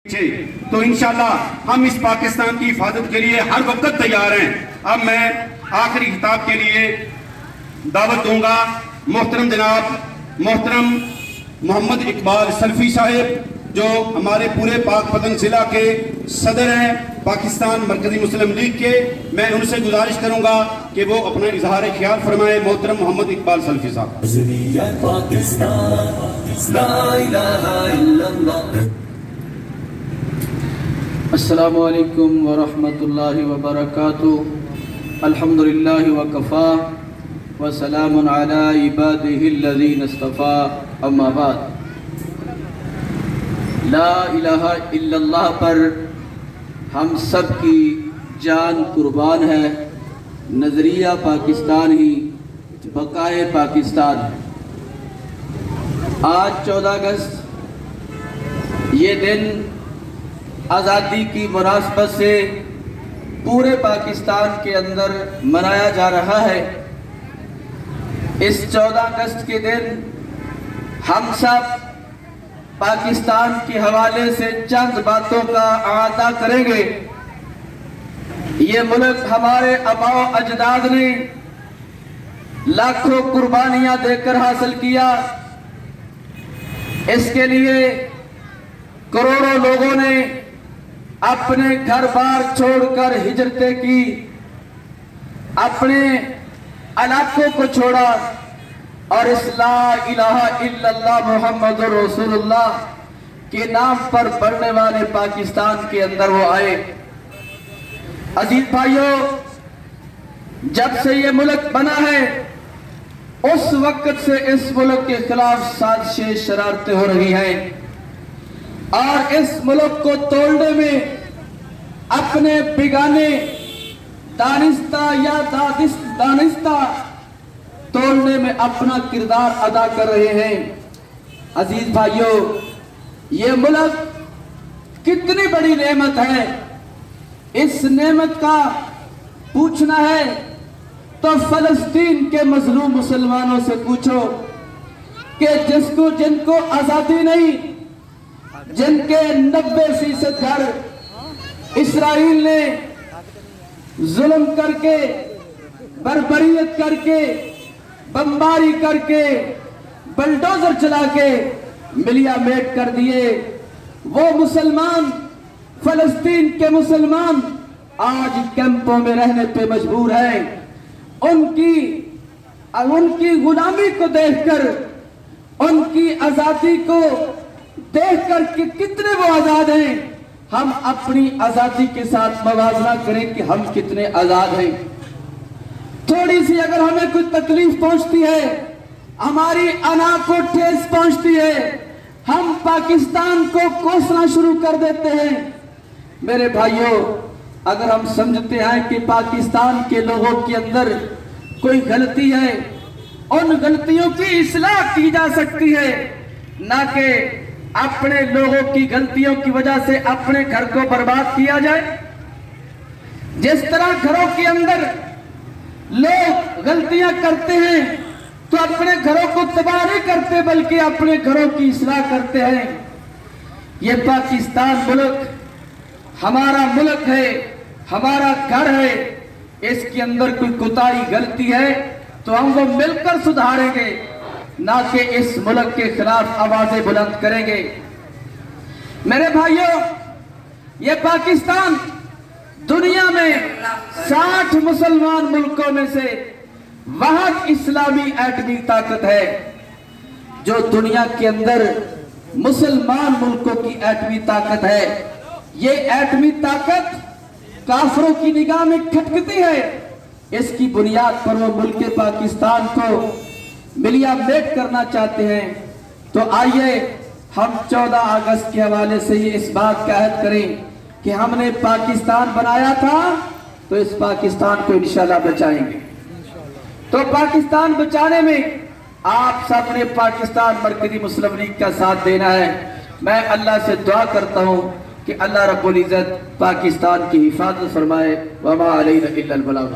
تو انشاءاللہ ہم اس پاکستان کی حفاظت کے لیے ہر وقت تیار ہیں۔ اب میں آخری خطاب کے لیے دعوت دوں گا محترم جناب محترم محمد اقبال سلفی صاحب جو ہمارے پورے پاک پتن ضلع کے صدر ہیں پاکستان مرکزی مسلم لیگ کے۔ میں ان سے گزارش کروں گا کہ وہ اپنا اظہار خیال فرمائے۔ محترم محمد اقبال سلفی صاحب۔ السلام علیکم ورحمۃ اللہ وبرکاتہ۔ الحمدللہ وکفا وسلام علی عبادہ الذین اصطفیٰ، اما بعد۔ لا الہ الا اللہ پر ہم سب کی جان قربان ہے۔ نظریہ پاکستان ہی بقائے پاکستان۔ آج 14 اگست یہ دن آزادی کی مناسبت سے پورے پاکستان کے اندر منایا جا رہا ہے۔ اس 14 اگست کے دن ہم سب پاکستان کے حوالے سے چند باتوں کا اعادہ کریں گے۔ یہ ملک ہمارے آباء و اجداد نے لاکھوں قربانیاں دے کر حاصل کیا۔ اس کے لیے کروڑوں لوگوں نے اپنے گھر بار چھوڑ کر ہجرتیں کی، اپنے علاقوں کو چھوڑا اور اس لا الہ الا اللہ محمد رسول اللہ کے نام پر بڑھنے والے پاکستان کے اندر وہ آئے۔ عزیز بھائیوں، جب سے یہ ملک بنا ہے اس وقت سے اس ملک کے خلاف سازشیں شرارتیں ہو رہی ہیں، اور اس ملک کو توڑنے میں اپنے بیگانے دانستہ یا دانستہ توڑنے میں اپنا کردار ادا کر رہے ہیں۔ عزیز بھائیوں، یہ ملک کتنی بڑی نعمت ہے۔ اس نعمت کا پوچھنا ہے تو فلسطین کے مظلوم مسلمانوں سے پوچھو کہ جن کو آزادی نہیں، جن کے 90% گھر اسرائیل نے ظلم کر کے، بربریت کر کے، بمباری کر کے، بلڈوزر چلا کے ملیا میٹ کر دیے، وہ مسلمان، فلسطین کے مسلمان آج کیمپوں میں رہنے پہ مجبور ہیں۔ ان کی غلامی کو دیکھ کر، ان کی آزادی کو دیکھ کر کہ کتنے وہ آزاد ہیں، ہم اپنی آزادی کے ساتھ موازنہ کریں کہ ہم کتنے آزاد ہیں۔ تھوڑی سی اگر ہمیں کوئی تکلیف پہنچتی ہے، ہماری انا کو ٹھیس پہنچتی ہے، ہم پاکستان کو کوسنا شروع کر دیتے ہیں۔ میرے بھائیوں، اگر ہم سمجھتے ہیں کہ پاکستان کے لوگوں کے اندر کوئی غلطی ہے، ان غلطیوں کی اصلاح کی جا سکتی ہے، نہ کہ اپنے لوگوں کی غلطیوں کی وجہ سے اپنے گھر کو برباد کیا جائے۔ جس طرح گھروں کے اندر لوگ غلطیاں کرتے ہیں تو اپنے گھروں کو تباہ نہیں کرتے بلکہ اپنے گھروں کی اصلاح کرتے ہیں۔ یہ پاکستان ملک ہمارا ملک ہے، ہمارا گھر ہے۔ اس کے اندر کوئی کوتاہی غلطی ہے تو ہم وہ مل کر سدھاریں گے، نہ کہ اس ملک کے خلاف آوازیں بلند کریں گے۔ میرے بھائیوں، یہ پاکستان دنیا میں 60 مسلمان ملکوں میں سے واحد اسلامی ایٹمی طاقت ہے۔ جو دنیا کے اندر مسلمان ملکوں کی ایٹمی طاقت ہے، یہ ایٹمی طاقت کافروں کی نگاہ میں کھٹکتی ہے۔ اس کی بنیاد پر وہ ملک پاکستان کو ملیا میٹ کرنا چاہتے ہیں۔ تو آئیے ہم 14 اگست کے حوالے سے یہ اس بات کا عہد کریں کہ ہم نے پاکستان بنایا تھا تو اس پاکستان کو انشاءاللہ بچائیں گے۔ تو پاکستان بچانے میں آپ سب نے پاکستان مرکزی مسلم لیگ کا ساتھ دینا ہے۔ میں اللہ سے دعا کرتا ہوں کہ اللہ رب العزت پاکستان کی حفاظت فرمائے۔ وما علینا الا البلاغ۔